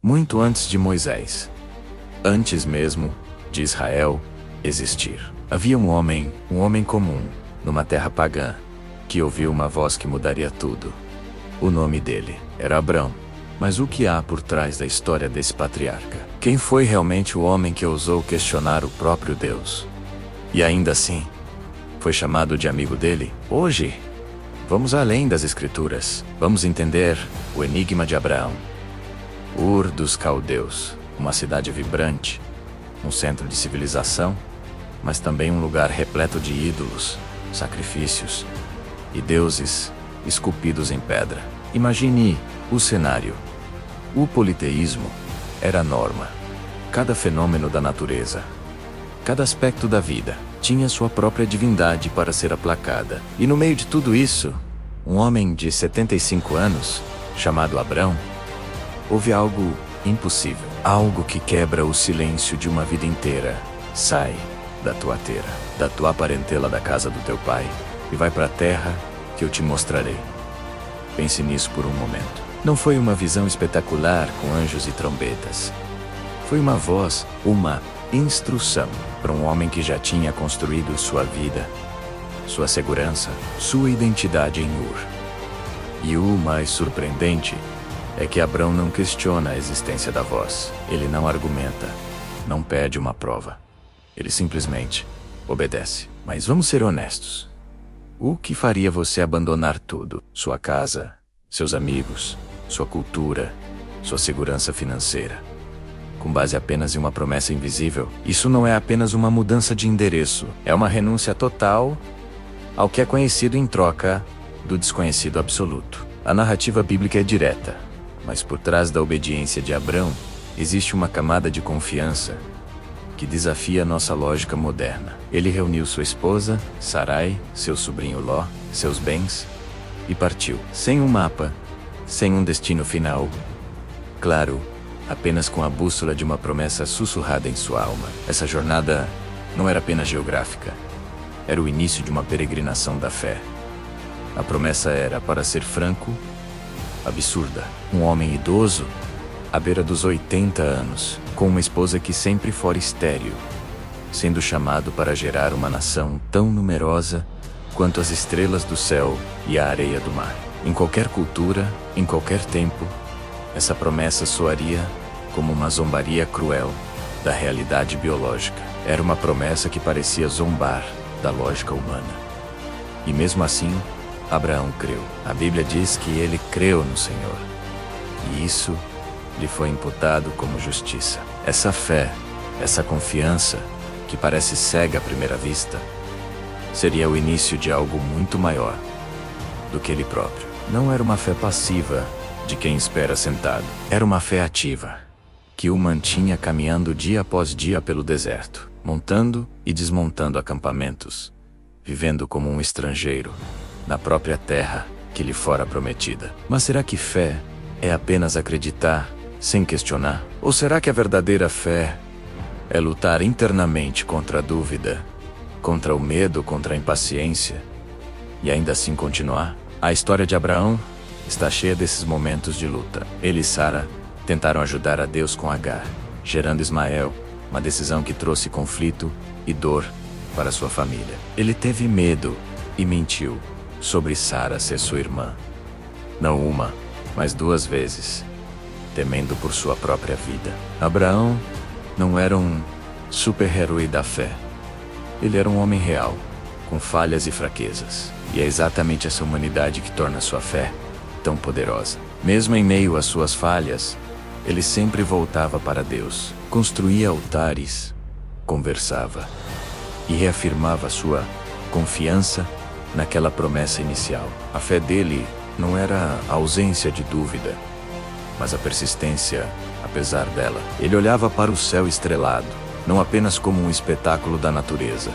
muito antes de Moisés. Antes mesmo de Israel existir. Havia um homem comum, numa terra pagã, que ouviu uma voz que mudaria tudo. O nome dele era Abrão. Mas o que há por trás da história desse patriarca? Quem foi realmente o homem que ousou questionar o próprio Deus? E ainda assim, foi chamado de amigo dele? Hoje, vamos além das Escrituras. Vamos entender o enigma de Abraão. Ur dos Caldeus, uma cidade vibrante, um centro de civilização, mas também um lugar repleto de ídolos, sacrifícios e deuses esculpidos em pedra. Imagine o cenário. O politeísmo era a norma. Cada fenômeno da natureza, cada aspecto da vida, tinha sua própria divindade para ser aplacada. E no meio de tudo isso, um homem de 75 anos, chamado Abrão, houve algo impossível. Algo que quebra o silêncio de uma vida inteira. Sai da tua teira, da tua parentela da casa do teu pai, e vai para a terra que eu te mostrarei. Pense nisso por um momento. Não foi uma visão espetacular com anjos e trombetas. Foi uma voz, uma instrução para um homem que já tinha construído sua vida, sua segurança, sua identidade em Ur. E o mais surpreendente é que Abrão não questiona a existência da voz. Ele não argumenta, não pede uma prova. Ele simplesmente obedece. Mas vamos ser honestos. O que faria você abandonar tudo? Sua casa, seus amigos, sua cultura, sua segurança financeira, com base apenas em uma promessa invisível? Isso não é apenas uma mudança de endereço. É uma renúncia total ao que é conhecido em troca do desconhecido absoluto. A narrativa bíblica é direta, mas por trás da obediência de Abrão existe uma camada de confiança que desafia nossa lógica moderna. Ele reuniu sua esposa, Sarai, seu sobrinho Ló, seus bens e partiu, sem um mapa, sem um destino final. Claro, apenas com a bússola de uma promessa sussurrada em sua alma. Essa jornada não era apenas geográfica. Era o início de uma peregrinação da fé. A promessa era, para ser franco, absurda. Um homem idoso, à beira dos 80 anos, com uma esposa que sempre fora estéril, sendo chamado para gerar uma nação tão numerosa quanto as estrelas do céu e a areia do mar. Em qualquer cultura, em qualquer tempo, essa promessa soaria como uma zombaria cruel da realidade biológica. Era uma promessa que parecia zombar da lógica humana. E mesmo assim, Abraão creu. A Bíblia diz que ele creu no Senhor. E isso lhe foi imputado como justiça. Essa fé, essa confiança, que parece cega à primeira vista, seria o início de algo muito maior do que ele próprio. Não era uma fé passiva, de quem espera sentado. Era uma fé ativa, que o mantinha caminhando dia após dia pelo deserto, montando e desmontando acampamentos, vivendo como um estrangeiro, na própria terra que lhe fora prometida. Mas será que fé é apenas acreditar, sem questionar? Ou será que a verdadeira fé é lutar internamente contra a dúvida, contra o medo, contra a impaciência, e ainda assim continuar? A história de Abraão está cheia desses momentos de luta. Ele e Sara tentaram ajudar a Deus com Agar, gerando Ismael, uma decisão que trouxe conflito e dor para sua família. Ele teve medo e mentiu sobre Sara ser sua irmã. Não uma, mas 2 vezes, temendo por sua própria vida. Abraão não era um super-herói da fé. Ele era um homem real, com falhas e fraquezas. E é exatamente essa humanidade que torna sua fé tão poderosa. Mesmo em meio às suas falhas, ele sempre voltava para Deus, construía altares, conversava e reafirmava sua confiança naquela promessa inicial. A fé dele não era a ausência de dúvida, mas a persistência, apesar dela. Ele olhava para o céu estrelado, não apenas como um espetáculo da natureza,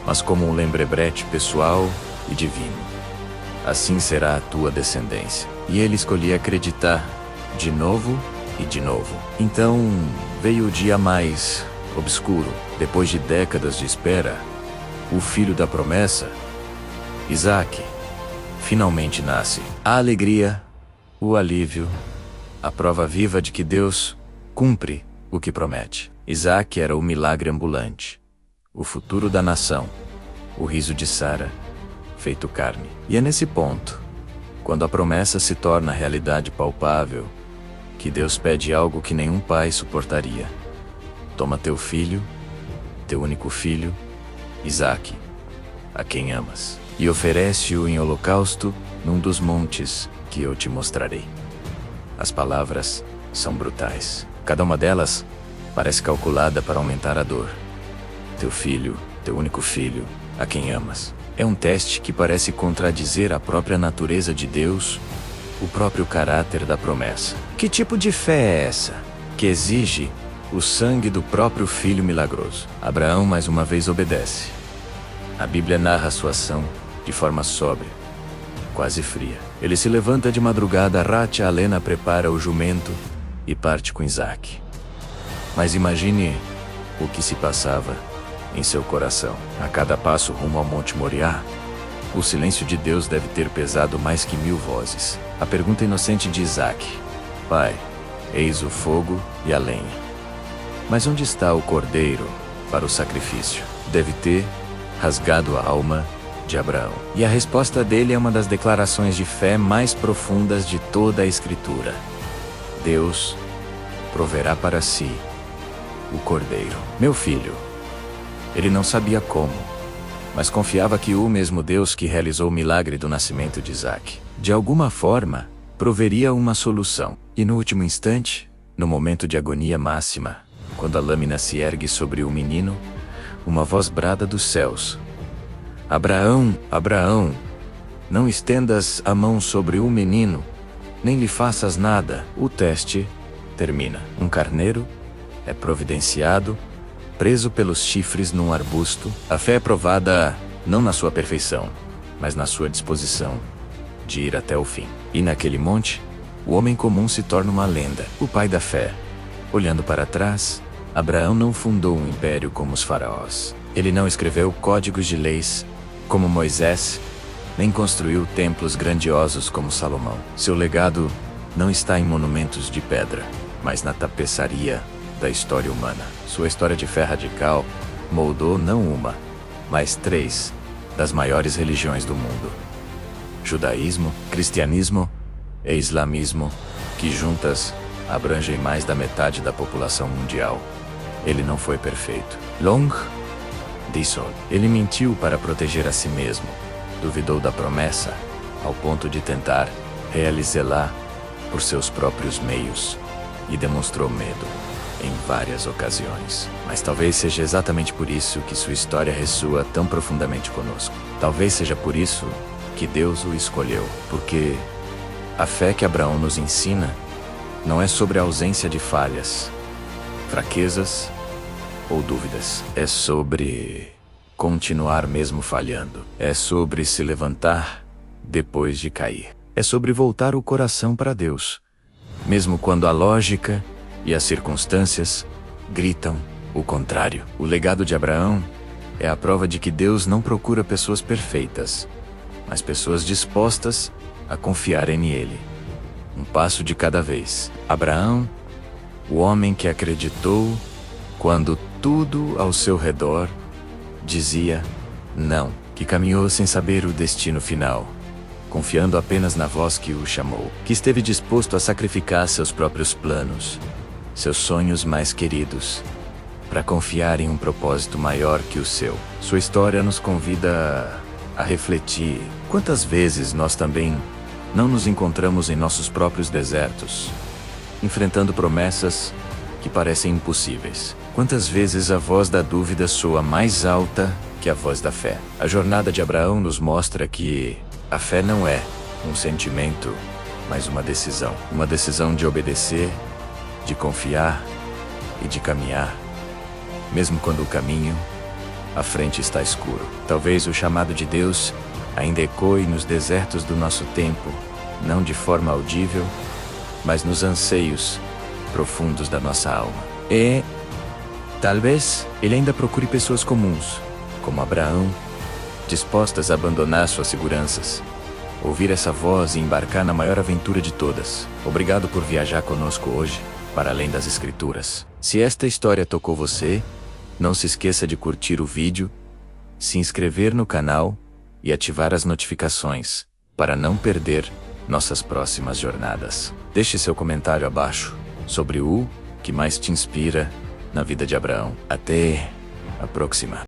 mas como um lembrete pessoal e divino. Assim será a tua descendência. E ele escolhia acreditar de novo e de novo. Então veio o dia mais obscuro. Depois de décadas de espera, o filho da promessa, Isaque, finalmente nasce. A alegria, o alívio, a prova viva de que Deus cumpre o que promete. Isaac era o milagre ambulante, o futuro da nação, o riso de Sara, feito carne. E é nesse ponto, quando a promessa se torna realidade palpável, que Deus pede algo que nenhum pai suportaria. Toma teu filho, teu único filho, Isaac, a quem amas, e oferece-o em holocausto num dos montes que eu te mostrarei. As palavras são brutais. Cada uma delas parece calculada para aumentar a dor. Teu filho, teu único filho, a quem amas. É um teste que parece contradizer a própria natureza de Deus, o próprio caráter da promessa. Que tipo de fé é essa, que exige o sangue do próprio filho milagroso? Abraão mais uma vez obedece. A Bíblia narra sua ação de forma sóbria, quase fria. Ele se levanta de madrugada, Rat Alena prepara o jumento e parte com Isaac. Mas imagine o que se passava em seu coração. A cada passo rumo ao Monte Moriá, o silêncio de Deus deve ter pesado mais que 1000 vozes. A pergunta inocente de Isaac: Pai, eis o fogo e a lenha, mas onde está o cordeiro para o sacrifício? Deve ter rasgado a alma de Abraão. E a resposta dele é uma das declarações de fé mais profundas de toda a Escritura. Deus proverá para si o cordeiro. Meu filho. Ele não sabia como, mas confiava que o mesmo Deus que realizou o milagre do nascimento de Isaac, de alguma forma, proveria uma solução. E no último instante, no momento de agonia máxima, quando a lâmina se ergue sobre o menino, uma voz brada dos céus: Abraão, Abraão, não estendas a mão sobre o menino, nem lhe faças nada. O teste termina. Um carneiro é providenciado, preso pelos chifres num arbusto. A fé é provada não na sua perfeição, mas na sua disposição de ir até o fim. E naquele monte, o homem comum se torna uma lenda, o pai da fé. Olhando para trás, Abraão não fundou um império como os faraós. Ele não escreveu códigos de leis como Moisés, nem construiu templos grandiosos como Salomão. Seu legado não está em monumentos de pedra, mas na tapeçaria da história humana. Sua história de fé radical moldou não uma, mas 3 das maiores religiões do mundo: judaísmo, cristianismo e islamismo, que juntas abrangem mais da metade da população mundial. Ele não foi perfeito. Long disse: ele mentiu para proteger a si mesmo, duvidou da promessa, ao ponto de tentar realizá-la por seus próprios meios, e demonstrou medo em várias ocasiões. Mas talvez seja exatamente por isso que sua história ressoa tão profundamente conosco. Talvez seja por isso que Deus o escolheu, porque a fé que Abraão nos ensina não é sobre a ausência de falhas, fraquezas ou dúvidas. É sobre continuar mesmo falhando. É sobre se levantar depois de cair. É sobre voltar o coração para Deus, mesmo quando a lógica e as circunstâncias gritam o contrário. O legado de Abraão é a prova de que Deus não procura pessoas perfeitas, mas pessoas dispostas a confiarem nele, um passo de cada vez. Abraão, o homem que acreditou quando tudo ao seu redor dizia não, que caminhou sem saber o destino final, confiando apenas na voz que o chamou, que esteve disposto a sacrificar seus próprios planos, seus sonhos mais queridos, para confiar em um propósito maior que o seu. Sua história nos convida a refletir. Quantas vezes nós também não nos encontramos em nossos próprios desertos, enfrentando promessas que parecem impossíveis? Quantas vezes a voz da dúvida soa mais alta que a voz da fé? A jornada de Abraão nos mostra que a fé não é um sentimento, mas uma decisão. Uma decisão de obedecer, de confiar e de caminhar, mesmo quando o caminho à frente está escuro. Talvez o chamado de Deus ainda ecoe nos desertos do nosso tempo, não de forma audível, mas nos anseios profundos da nossa alma. E talvez ele ainda procure pessoas comuns, como Abraão, dispostas a abandonar suas seguranças, ouvir essa voz e embarcar na maior aventura de todas. Obrigado por viajar conosco hoje. para além das escrituras. Se esta história tocou você, não se esqueça de curtir o vídeo, se inscrever no canal e ativar as notificações para não perder nossas próximas jornadas. Deixe seu comentário abaixo sobre o que mais te inspira na vida de Abraão. Até a próxima.